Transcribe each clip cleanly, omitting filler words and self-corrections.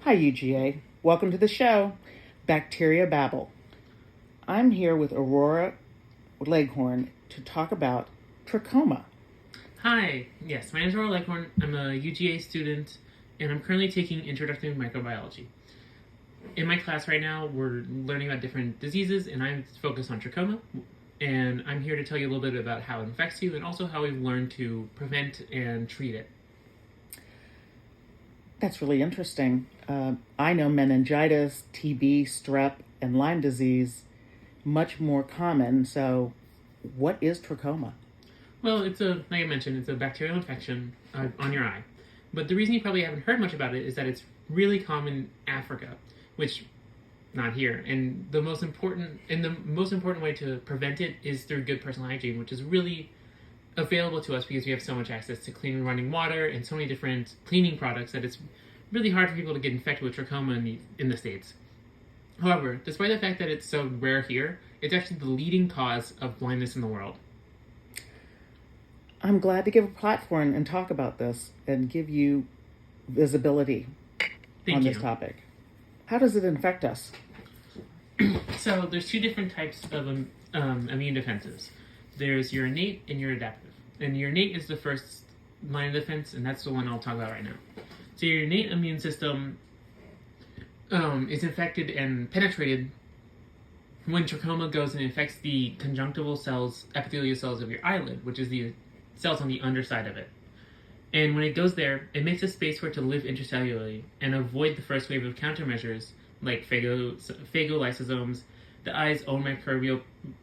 Hi, UGA. Welcome to the show, Bacteria Babble. I'm here with Aurora Leghorn to talk about trachoma. Hi, yes, my name is Aurora Leghorn. I'm a UGA student, and I'm currently taking Introductory Microbiology. In my class right now, we're learning about different diseases, and I'm focused on trachoma. And I'm here to tell you a little bit about how it affects you and also how we've learned to prevent and treat it. That's really interesting. I know meningitis, TB, strep, and Lyme disease much more common. So, what is trachoma? Well, like I mentioned, it's a bacterial infection on your eye. But the reason you probably haven't heard much about it is that it's really common in Africa, which not here. And the most important way to prevent it is through good personal hygiene, which is really available to us because we have so much access to clean running water and so many different cleaning products that it's really hard for people to get infected with trachoma in the States. However, despite the fact that it's so rare here, it's actually the leading cause of blindness in the world. I'm glad to give a platform and talk about this and give you visibility on this topic. How does it infect us? So there's two different types of immune defenses. There's your innate and your adaptive. And your innate is the first line of defense, and that's the one I'll talk about right now. So your innate immune system is infected and penetrated when trachoma goes and infects the conjunctival cells, epithelial cells of your eyelid, which is the cells on the underside of it. And when it goes there, it makes a space for it to live intracellularly and avoid the first wave of countermeasures like phagolysosomes, the eye's own microbial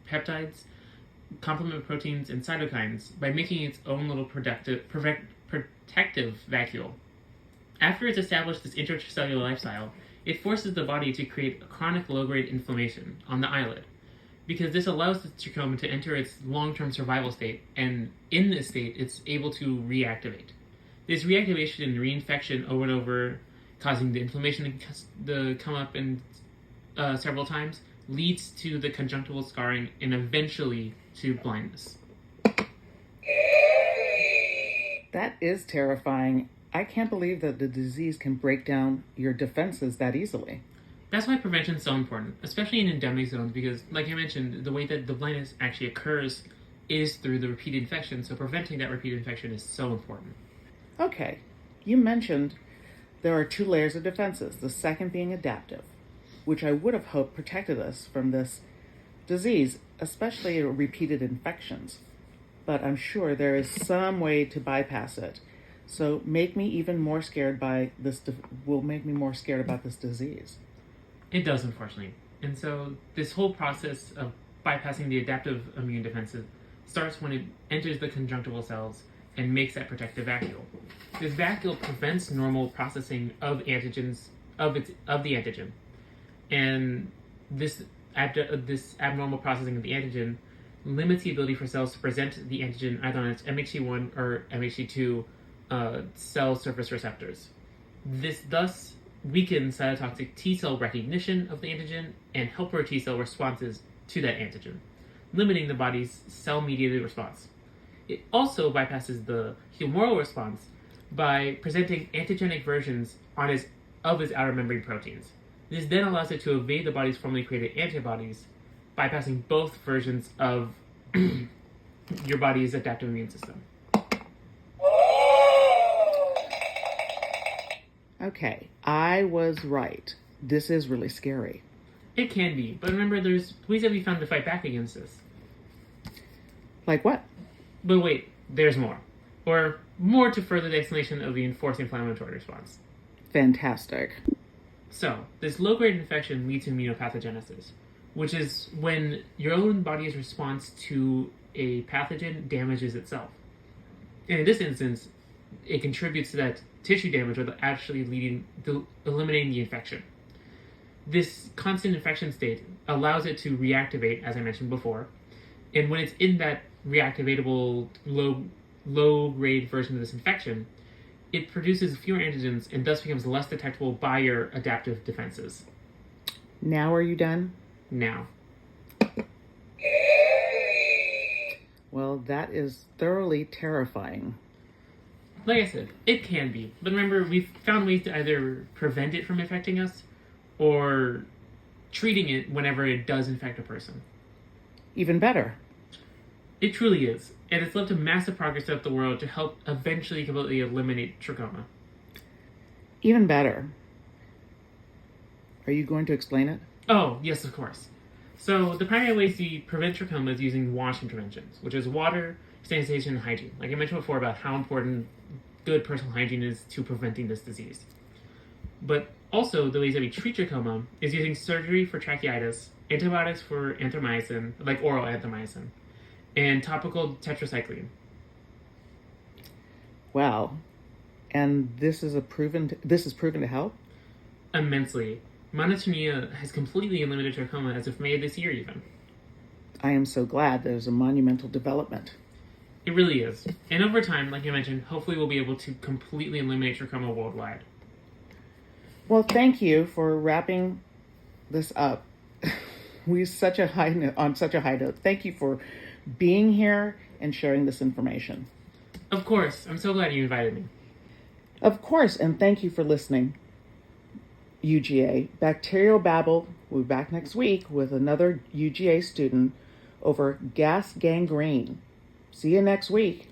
peptides, complement proteins, and cytokines by making its own little protective vacuole. After it's established this intracellular lifestyle, it forces the body to create a chronic low-grade inflammation on the eyelid, because this allows the trachoma to enter its long-term survival state, and in this state, it's able to reactivate. This reactivation and reinfection over and over, causing the inflammation to come up several times, leads to the conjunctival scarring and eventually to blindness. That is terrifying. I can't believe that the disease can break down your defenses that easily. That's why prevention is so important, especially in endemic zones, because, like I mentioned, the way that the blindness actually occurs is through the repeat infection, so preventing that repeat infection is so important. Okay, you mentioned there are two layers of defenses, the second being adaptive, which I would have hoped protected us from this disease, especially repeated infections. But I'm sure there is some way to bypass it. So make me even more scared will make me more scared about this disease. It does, unfortunately. And so this whole process of bypassing the adaptive immune defenses starts when it enters the conjunctival cells and makes that protective vacuole. This vacuole prevents normal processing of antigens of the antigen, and this abnormal processing of the antigen limits the ability for cells to present the antigen either on its MHC1 or MHC2 cell surface receptors. This thus weakens cytotoxic T cell recognition of the antigen and helper T cell responses to that antigen, limiting the body's cell-mediated response. It also bypasses the humoral response by presenting antigenic versions of its outer membrane proteins. This then allows it to evade the body's formerly created antibodies, bypassing both versions of your body's adaptive immune system. Okay, I was right. This is really scary. It can be, but remember, there's ways that we found to fight back against this. Like what? But wait, there's more. Or more to further the explanation of the enforced inflammatory response. Fantastic. So, this low-grade infection leads to immunopathogenesis, which is when your own body's response to a pathogen damages itself. And in this instance, it contributes to that tissue damage without actually eliminating the infection. This constant infection state allows it to reactivate, as I mentioned before, and when it's in that reactivatable low-grade version of this infection, it produces fewer antigens and thus becomes less detectable by your adaptive defenses. Now are you done? Now. Well, that is thoroughly terrifying. Like I said, it can be. But remember, we've found ways to either prevent it from infecting us or treating it whenever it does infect a person. Even better. It truly is. And it's led to massive progress throughout the world to help eventually completely eliminate trachoma. Even better. Are you going to explain it? Oh, yes, of course. So, the primary ways to prevent trachoma is using wash interventions, which is water, sanitation, and hygiene. Like I mentioned before about how important good personal hygiene is to preventing this disease. But also, the ways that we treat trachoma is using surgery for tracheitis, antibiotics for anthromycin, like oral anthromycin, and topical tetracycline. Wow. And this is proven to help? Immensely. Monotonia has completely eliminated trachoma as of May of this year, even. I am so glad there's a monumental development. It really is. And over time, like I mentioned, hopefully we'll be able to completely eliminate trachoma worldwide. Well, thank you for wrapping this up. On such a high note. Thank you for being here and sharing this information. Of course. I'm so glad you invited me. Of course, and thank you for listening. UGA Bacterial Babble will be back next week with another UGA student over gas gangrene. See you next week.